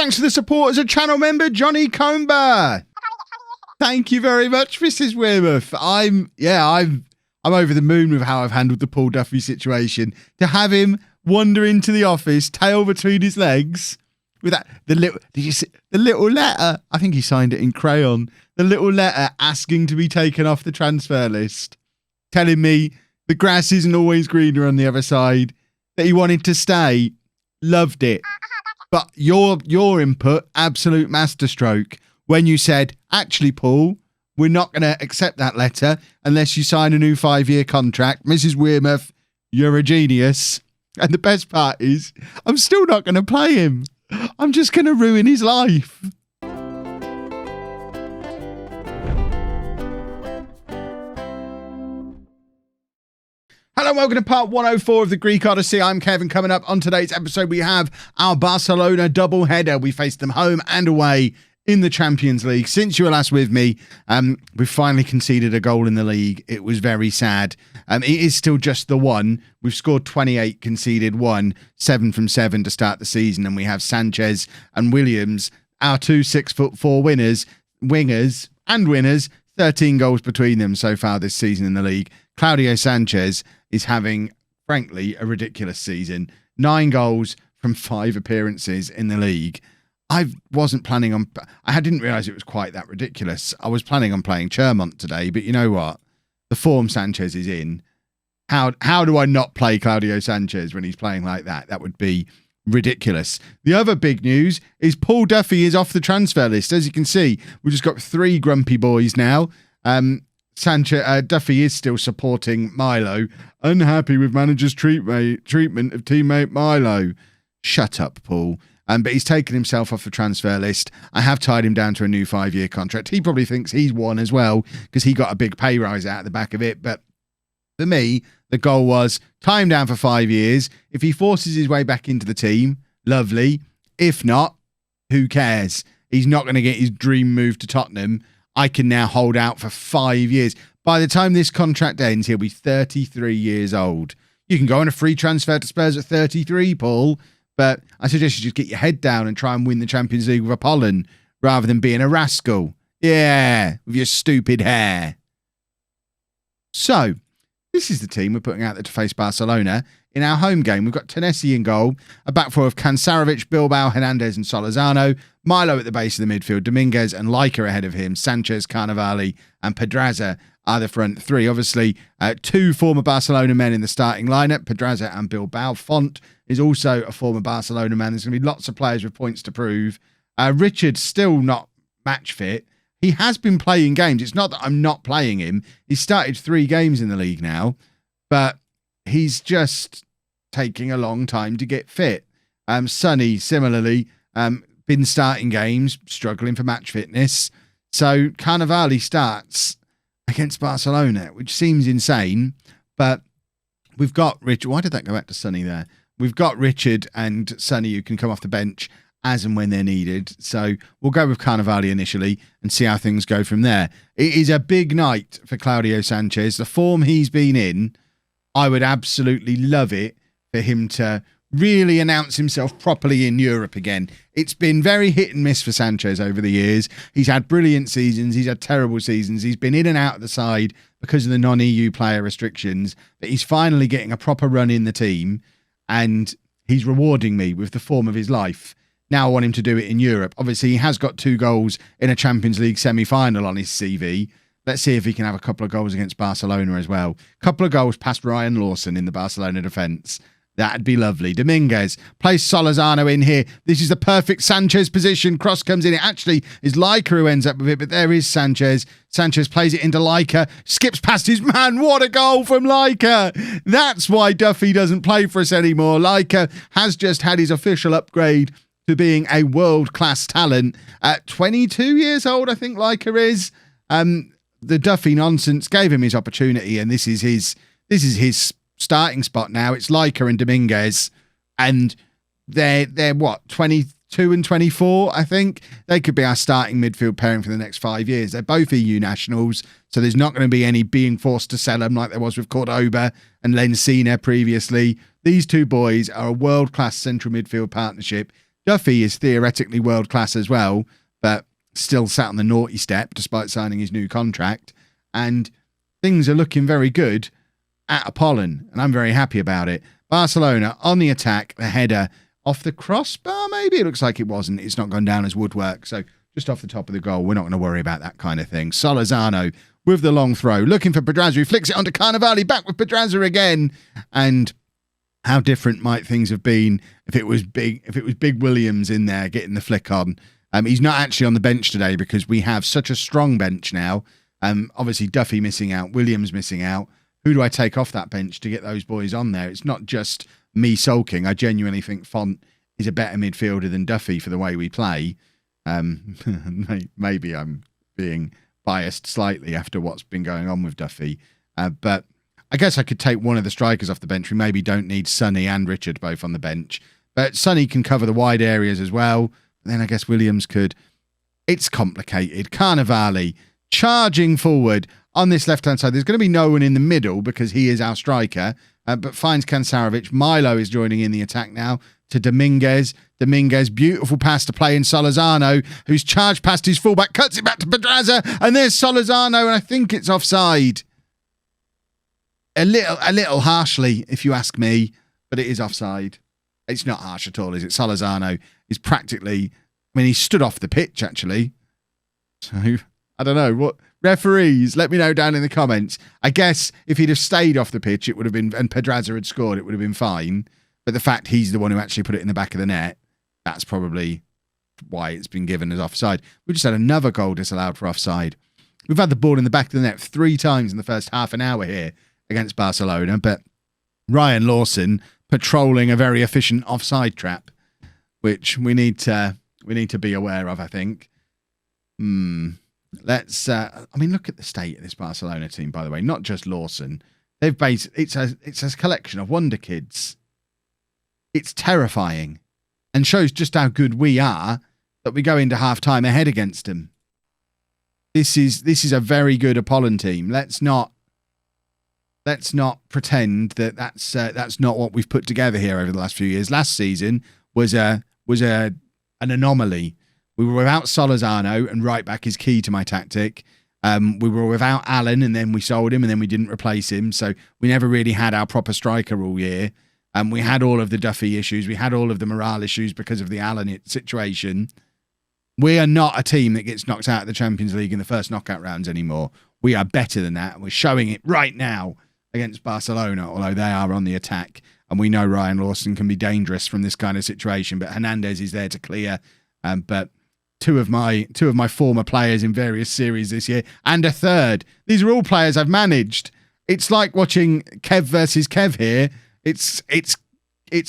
Thanks for the support as a channel member, Johnny Comber. Thank you very much, Mrs Wearmouth. I'm over the moon with how I've handled the Paul Duffy situation. To have him wander into the office, tail between his legs, with that did you see the little letter? I think he signed it in crayon. The little letter asking to be taken off the transfer list, telling me the grass isn't always greener on the other side, that he wanted to stay. Loved it. But your input, absolute masterstroke, when you said, actually, Paul, we're not going to accept that letter unless you sign a new 5-year contract. Mrs Wearmouth, you're a genius. And the best part is, I'm still not going to play him. I'm just going to ruin his life. Hello and welcome to part 104 of the Greek Odyssey. I'm Kevin. Coming up on today's episode, we have our Barcelona double header. We faced them home and away in the Champions League. Since you were last with me, we finally conceded a goal in the league. It was very sad. It is still just the one. We've scored 28, conceded 1, 7 from 7 to start the season. And we have Sanchez and Williams, our two 6'4" wingers, 13 goals between them so far this season in the league. Claudio Sanchez is having, frankly, a ridiculous season. 9 goals from 5 appearances in the league. I wasn't planning on... I didn't realise it was quite that ridiculous. I was planning on playing Chermont today, but you know what? The form Sanchez is in. How do I not play Claudio Sanchez when he's playing like that? That would be ridiculous. The other big news is Paul Duffy is off the transfer list. As you can see, we've just got 3 grumpy boys now. Duffy is still supporting Milo. Unhappy with manager's treatment of teammate Milo. Shut up, Paul. But he's taken himself off the transfer list. I have tied him down to a new 5-year contract. He probably thinks he's won as well because he got a big pay rise out the back of it. But for me, the goal was tie him down for 5 years. If he forces his way back into the team, lovely. If not, who cares? He's not going to get his dream move to Tottenham. I can now hold out for 5 years. By the time this contract ends, he'll be 33 years old. You can go on a free transfer to Spurs at 33, Paul. But I suggest you just get your head down and try and win the Champions League with Apollon rather than being a rascal. Yeah, with your stupid hair. So, this is the team we're putting out there to face Barcelona in our home game. We've got Tennessee in goal, a back four of Kansarovic, Bilbao, Hernandez and Solorzano, Milo at the base of the midfield, Dominguez and Leica ahead of him, Sanchez, Carnevali and Pedraza are the front three. Obviously, 2 former Barcelona men in the starting lineup, Pedraza and Bilbao. Font is also a former Barcelona man. There's going to be lots of players with points to prove. Richard's still not match fit. He has been playing games. It's not that I'm not playing him. He's started 3 games in the league now, but he's just taking a long time to get fit. Sonny, similarly, been starting games, struggling for match fitness. So Carnevali starts against Barcelona, which seems insane, but we've got Richard. Why did that go back to Sonny there? We've got Richard and Sonny who can come off the bench as and when they're needed. So we'll go with Carnevali initially and see how things go from there. It is a big night for Claudio Sanchez. The form he's been in, I would absolutely love it for him to really announce himself properly in Europe again. It's been very hit and miss for Sanchez over the years. He's had brilliant seasons. He's had terrible seasons. He's been in and out of the side because of the non-EU player restrictions. But he's finally getting a proper run in the team and he's rewarding me with the form of his life. Now I want him to do it in Europe. Obviously, he has got 2 goals in a Champions League semi-final on his CV. Let's see if he can have a couple of goals against Barcelona as well. Couple of goals past Ryan Lawson in the Barcelona defence. That'd be lovely. Dominguez plays Solorzano in here. This is the perfect Sanchez position. Cross comes in. It actually is Leica who ends up with it, but there is Sanchez. Sanchez plays it into Leica. Skips past his man. What a goal from Leica. That's why Duffy doesn't play for us anymore. Leica has just had his official upgrade to being a world-class talent. At 22 years old, I think Leica is. The Duffy nonsense gave him his opportunity, and this is his starting spot now. It's Leica and Dominguez, and they're what, 22 and 24, I think. They could be our starting midfield pairing for the next 5 years. They're both EU nationals, so there's not going to be any being forced to sell them like there was with Cordoba and Lencina previously. These 2 boys are a world-class central midfield partnership. Duffy is theoretically world class as well, but still sat on the naughty step despite signing his new contract. And things are looking very good at Apollon, and I'm very happy about it. Barcelona on the attack, the header off the crossbar, maybe? It looks like it wasn't. It's not gone down as woodwork, so just off the top of the goal. We're not going to worry about that kind of thing. Solorzano with the long throw, looking for Pedraza, who flicks it onto Carnevali, back with Pedraza again. And how different might things have been if it was Big Williams in there getting the flick on. He's not actually on the bench today because we have such a strong bench now. Obviously, Duffy missing out, Williams missing out. Who do I take off that bench to get those boys on there? It's not just me sulking. I genuinely think Font is a better midfielder than Duffy for the way we play. Maybe I'm being biased slightly after what's been going on with Duffy. But I guess I could take one of the strikers off the bench. We maybe don't need Sonny and Richard both on the bench. But Sonny can cover the wide areas as well. And then I guess Williams could. It's complicated. Carnevali charging forward on this left-hand side. There's going to be no one in the middle because he is our striker. But finds Kansarovic. Milo is joining in the attack now to Dominguez. Dominguez, beautiful pass to play in Solorzano, who's charged past his fullback, cuts it back to Pedraza, and there's Solorzano, and I think it's offside. A little harshly, if you ask me, but it is offside. It's not harsh at all, is it? Solorzano is practically, he stood off the pitch, actually. So, I don't know. What referees, let me know down in the comments. I guess if he'd have stayed off the pitch, it would have been, and Pedraza had scored, it would have been fine. But the fact he's the one who actually put it in the back of the net, that's probably why it's been given as offside. We just had another goal disallowed for offside. We've had the ball in the back of the net 3 times in the first half an hour here against Barcelona, but Ryan Lawson patrolling a very efficient offside trap, which we need to be aware of, I think. Let's look at the state of this Barcelona team, by the way, not just Lawson. It's a collection of wonder kids. It's terrifying and shows just how good we are that we go into half-time ahead against them. This is a very good Apollon team. Let's not pretend that that's not what we've put together here over the last few years. Last season was an anomaly. We were without Solorzano, and right back is key to my tactic. We were without Allen, and then we sold him, and then we didn't replace him. So we never really had our proper striker all year. We had all of the Duffy issues. We had all of the morale issues because of the Allen situation. We are not a team that gets knocked out of the Champions League in the first knockout rounds anymore. We are better than that. We're showing it right now against Barcelona, although they are on the attack. And we know Ryan Lawson can be dangerous from this kind of situation, but Hernandez is there to clear. But two of my former players in various series this year, and a third. These are all players I've managed. It's like watching Kev versus Kev here. It's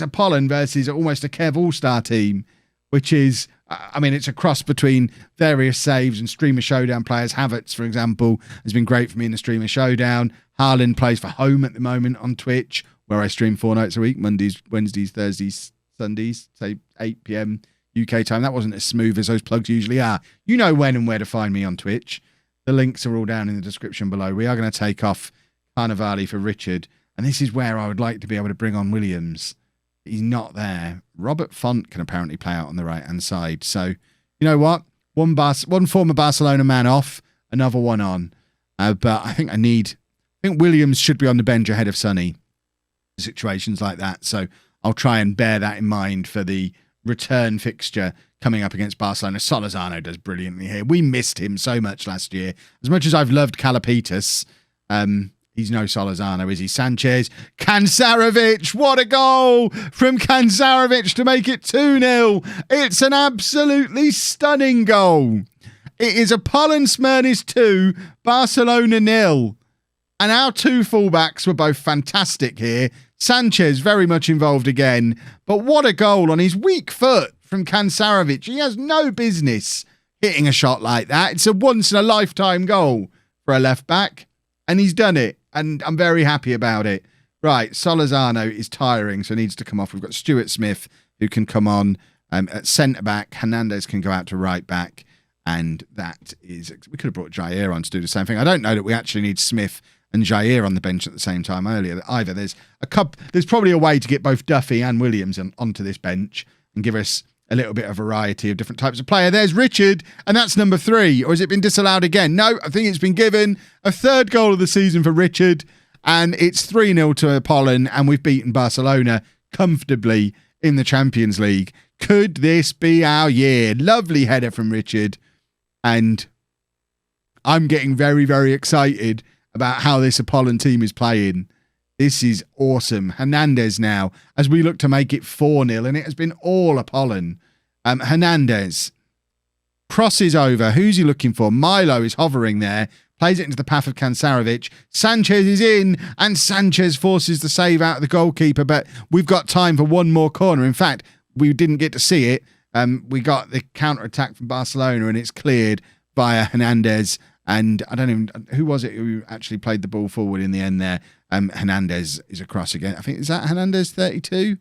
Apollon versus almost a Kev All-Star team, which is, it's a cross between various saves and Streamer Showdown players. Havertz, for example, has been great for me in the Streamer Showdown. Haaland plays for Home at the moment on Twitch, where I stream 4 nights a week, Mondays, Wednesdays, Thursdays, Sundays, say 8 p.m. UK time. That wasn't as smooth as those plugs usually are. You know when and where to find me on Twitch. The links are all down in the description below. We are going to take off Carnevali for Richard. And this is where I would like to be able to bring on Williams. He's not there. Robert Font can apparently play out on the right-hand side. So, you know what? One former Barcelona man off, another one on. But I think Williams should be on the bench ahead of Sonny. Situations like that. So I'll try and bear that in mind for the return fixture coming up against Barcelona. Solorzano does brilliantly here. We missed him so much last year. As much as I've loved Kalapitas, he's no Solorzano, is he? Sanchez. Kansarovic. What a goal from Kansarovic to make it 2-0. It's an absolutely stunning goal. It is Apollon Smyrnis 2, Barcelona 0. And our 2 fullbacks were both fantastic here. Sanchez very much involved again. But what a goal on his weak foot from Kansarovic. He has no business hitting a shot like that. It's a once-in-a-lifetime goal for a left-back. And he's done it. And I'm very happy about it. Right, Solorzano is tiring, so needs to come off. We've got Stuart Smith, who can come on at centre-back. Hernandez can go out to right-back. And that is... We could have brought Jair on to do the same thing. I don't know that we actually need Smith and Jair on the bench at the same time either. There's probably a way to get both Duffy and Williams onto this bench and give us a little bit of variety of different types of player. There's Richard, and that's number 3. Or has it been disallowed again? No, I think it's been given. A 3rd goal of the season for Richard, and it's 3-0 to Apollon, and we've beaten Barcelona comfortably in the Champions League. Could this be our year? Lovely header from Richard, and I'm getting very, very excited about how this Apollon team is playing. This is awesome. Hernandez now, as we look to make it 4-0, and it has been all Apollon. Hernandez crosses over. Who's he looking for? Milo is hovering there. Plays it into the path of Kansarovic. Sanchez is in, and Sanchez forces the save out of the goalkeeper, but we've got time for one more corner. In fact, we didn't get to see it. We got the counter-attack from Barcelona, and it's cleared via Hernandez. And I don't even... Who was it who actually played the ball forward in the end there? Hernandez is across again. I think, is that Hernandez 32?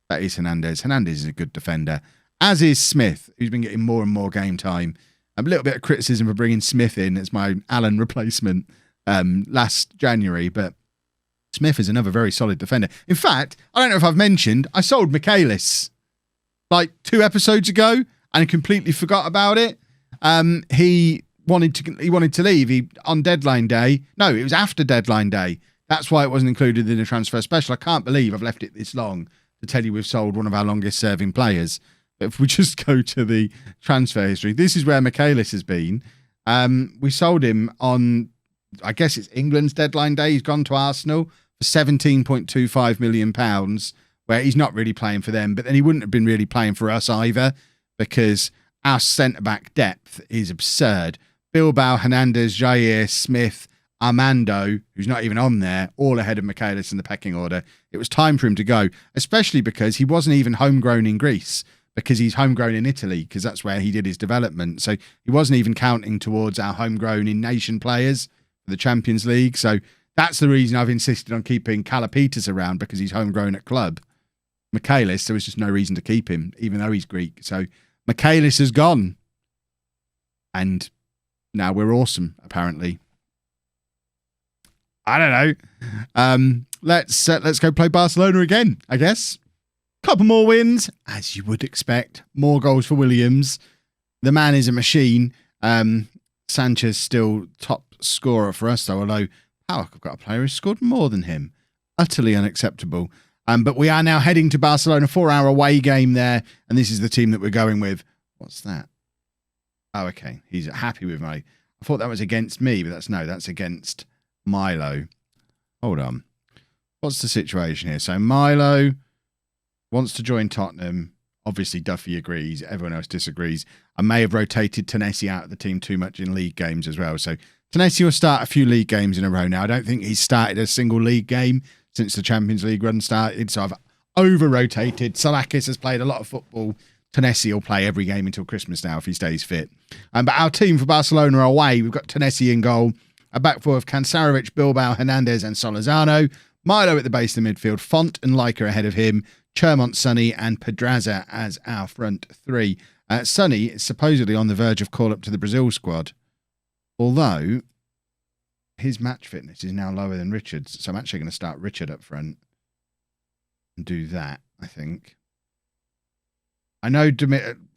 That is Hernandez. Hernandez is a good defender, as is Smith, who's been getting more and more game time. A little bit of criticism for bringing Smith in as my Allen replacement last January, but Smith is another very solid defender. In fact, I don't know if I've mentioned, I sold Michaelis like 2 episodes ago, and I completely forgot about it. He wanted to leave on deadline day. No, it was after deadline day. That's why it wasn't included in the transfer special. I can't believe I've left it this long to tell you we've sold one of our longest serving players. But if we just go to the transfer history, this is where Michaelis has been. We sold him on, I guess it's England's deadline day. He's gone to Arsenal for £17.25 million, where he's not really playing for them, but then he wouldn't have been really playing for us either, because our centre-back depth is absurd. Bilbao, Hernandez, Jair, Smith, Armando, who's not even on there, all ahead of Michaelis in the pecking order. It was time for him to go, especially because he wasn't even homegrown in Greece, because he's homegrown in Italy, because that's where he did his development. So he wasn't even counting towards our homegrown in nation players for the Champions League. So that's the reason I've insisted on keeping Kalapitas around, because he's homegrown at club. Michaelis, there was just no reason to keep him, even though he's Greek. So Michaelis has gone. And now we're awesome, apparently. I don't know. Let's go play Barcelona again, I guess. Couple more wins, as you would expect. More goals for Williams. The man is a machine. Sanchez still top scorer for us, though, although I've got a player who scored more than him. Utterly unacceptable. But we are now heading to Barcelona, 4-hour away game there, and this is the team that we're going with. What's that? Oh, okay. He's happy with my... I thought that was against me, but that's against Milo. Hold on. What's the situation here? So Milo wants to join Tottenham. Obviously, Duffy agrees. Everyone else disagrees. I may have rotated Tennessee out of the team too much in league games as well. So Tennessee will start a few league games in a row now. I don't think he's started a single league game since the Champions League run started. So I've over-rotated. Salakis has played a lot of football. Tennessee will play every game until Christmas now if he stays fit. But our team for Barcelona are away. We've got Tennessee in goal. A back four of Kansarovic, Bilbao, Hernandez and Solorzano. Milo at the base of the midfield. Font and Leica ahead of him. Chermont, Sonny and Pedraza as our front three. Sonny is supposedly on the verge of call-up to the Brazil squad. Although his match fitness is now lower than Richard's. So I'm actually going to start Richard up front and do that, I think. I know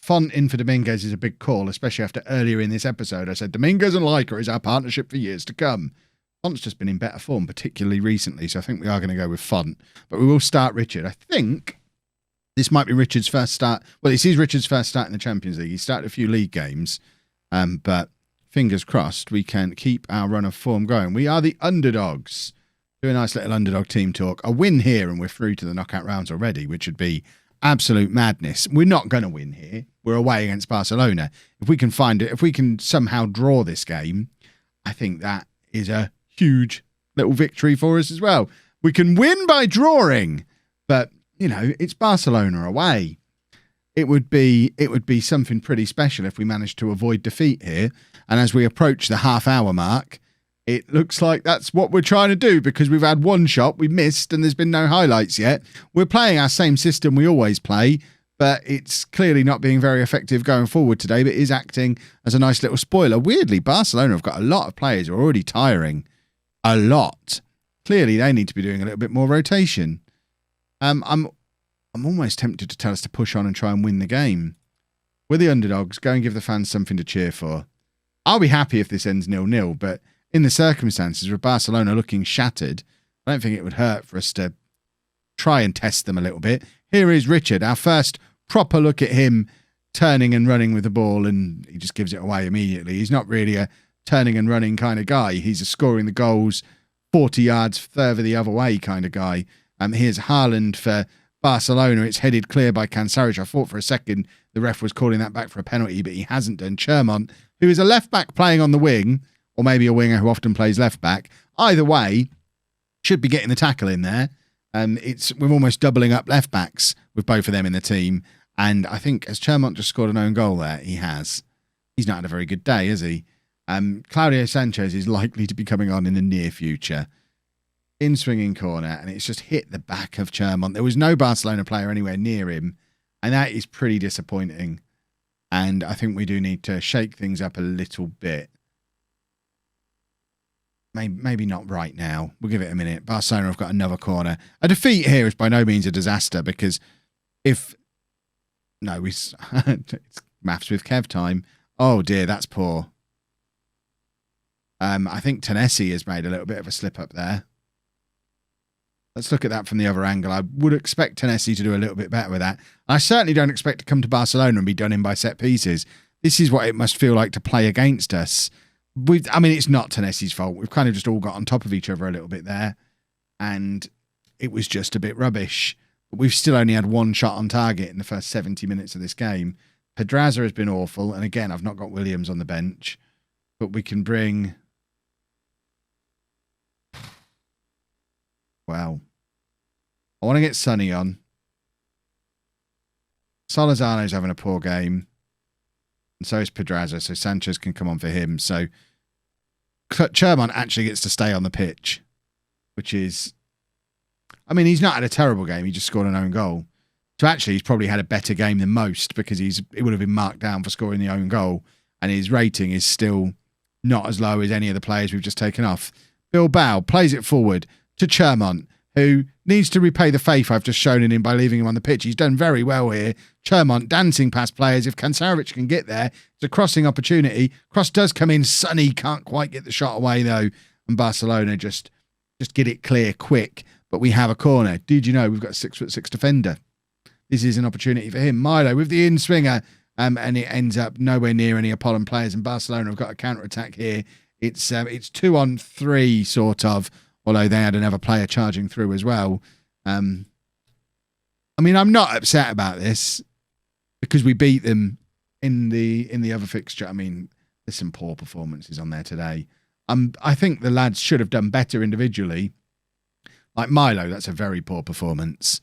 Font in for Dominguez is a big call, especially after earlier in this episode I said Dominguez and Leica is our partnership for years to come. Font's just been in better form, particularly recently, so I think we are going to go with Font. But we will start Richard. I think this might be Richard's first start. Well, this is Richard's first start in the Champions League. He started a few league games, but fingers crossed we can keep our run of form going. We are the underdogs. Do a nice little underdog team talk. A win here and we're through to the knockout rounds already, which would be absolute madness. We're not going to win here. We're away against Barcelona. If we can find it, if we can somehow draw this game, I think that is a huge little victory for us as well. We can win by drawing, but you know, it's Barcelona away. It would be something pretty special if we managed to avoid defeat here. And as we approach the half-hour mark, it looks like that's what we're trying to do, because we've had one shot, we missed, and there's been no highlights yet. We're playing our same system we always play, but it's clearly not being very effective going forward today, but is acting as a nice little spoiler. Weirdly, Barcelona have got a lot of players who are already tiring. A lot. Clearly, they need to be doing a little bit more rotation. I'm I'm almost tempted to tell us to push on and try and win the game. We're the underdogs. Go and give the fans something to cheer for. I'll be happy if this ends 0-0, but in the circumstances with Barcelona looking shattered, I don't think it would hurt for us to try and test them a little bit. Here is Richard, our first proper look at him turning and running with the ball, and he just gives it away immediately. He's not really a turning and running kind of guy. He's a scoring the goals 40 yards further the other way kind of guy. Here's Haaland for Barcelona. It's headed clear by Kansaric. I thought for a second the ref was calling that back for a penalty, but he hasn't done. Chermont, who is a left-back playing on the wing, or maybe a winger who often plays left-back. Either way, should be getting the tackle in there. We're almost doubling up left-backs with both of them in the team. And I think, has Chermont just scored an own goal there? He has. He's not had a very good day, has he? Claudio Sanchez is likely to be coming on in the near future. In swinging corner, and it's just hit the back of Chermont. There was no Barcelona player anywhere near him, and that is pretty disappointing. And I think we do need to shake things up a little bit. Maybe not right now. We'll give it a minute. Barcelona have got another corner. A defeat here is by no means a disaster, because if... No, it's maths with Kev time. Oh dear, that's poor. I think Tennessee has made a little bit of a slip up there. Let's look at that from the other angle. I would expect Tennessee to do a little bit better with that. I certainly don't expect to come to Barcelona and be done in by set pieces. This is what it must feel like to play against us. It's not Tennessee's fault. We've kind of just all got on top of each other a little bit there. And it was just a bit rubbish. But we've still only had one shot on target in the first 70 minutes of this game. Pedraza has been awful. And again, I've not got Williams on the bench. But we can bring... Well, I want to get Sonny on. Solorzano's having a poor game. And so is Pedraza. So Sanchez can come on for him. So Chermont actually gets to stay on the pitch. Which is... he's not had a terrible game. He just scored an own goal. So actually, he's probably had a better game than most, because it would have been marked down for scoring the own goal. And his rating is still not as low as any of the players we've just taken off. Bilbao plays it forward to Chermont, who needs to repay the faith I've just shown in him by leaving him on the pitch. He's done very well here. Chermont dancing past players. If Kansaric can get there, it's a crossing opportunity. Cross does come in. Sonny can't quite get the shot away, though. And Barcelona just get it clear quick. But we have a corner. Did you know we've got a 6'6" defender? This is an opportunity for him. Milo with the in-swinger. And it ends up nowhere near any Apollon players. And Barcelona have got a counter-attack here. It's 2-on-3, sort of. Although they had another player charging through as well. I'm not upset about this, because we beat them in the other fixture. There's some poor performances on there today. I think the lads should have done better individually. Like Milo, that's a very poor performance.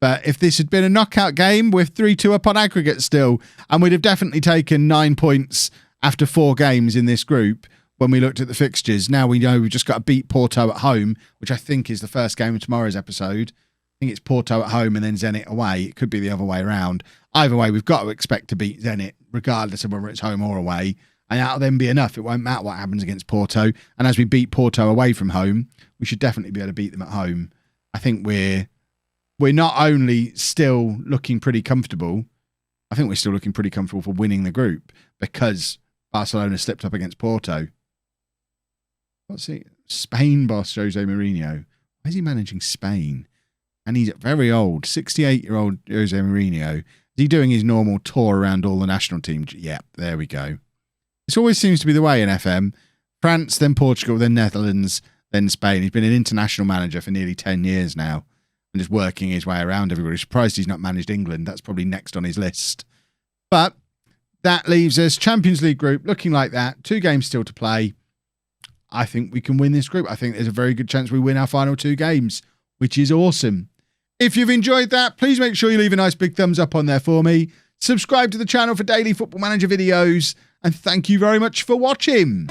But if this had been a knockout game, we're 3-2 up on aggregate still, and we'd have definitely taken 9 points after 4 games in this group. When we looked at the fixtures, now we know we've just got to beat Porto at home, which I think is the first game of tomorrow's episode. I think it's Porto at home and then Zenit away. It could be the other way around. Either way, we've got to expect to beat Zenit, regardless of whether it's home or away. And that'll then be enough. It won't matter what happens against Porto. And as we beat Porto away from home, we should definitely be able to beat them at home. I think we're not only still looking pretty comfortable, I think we're still looking pretty comfortable for winning the group, because Barcelona slipped up against Porto. What's it? Spain boss Jose Mourinho. Why is he managing Spain? And he's very old, 68-year-old Jose Mourinho. Is he doing his normal tour around all the national teams? Yeah, there we go. This always seems to be the way in FM. France, then Portugal, then Netherlands, then Spain. He's been an international manager for nearly 10 years now, and just working his way around everybody. Surprised he's not managed England. That's probably next on his list. But that leaves us Champions League group looking like that. 2 games still to play. I think we can win this group. I think there's a very good chance we win our final 2 games, which is awesome. If you've enjoyed that, please make sure you leave a nice big thumbs up on there for me. Subscribe to the channel for daily Football Manager videos. And thank you very much for watching.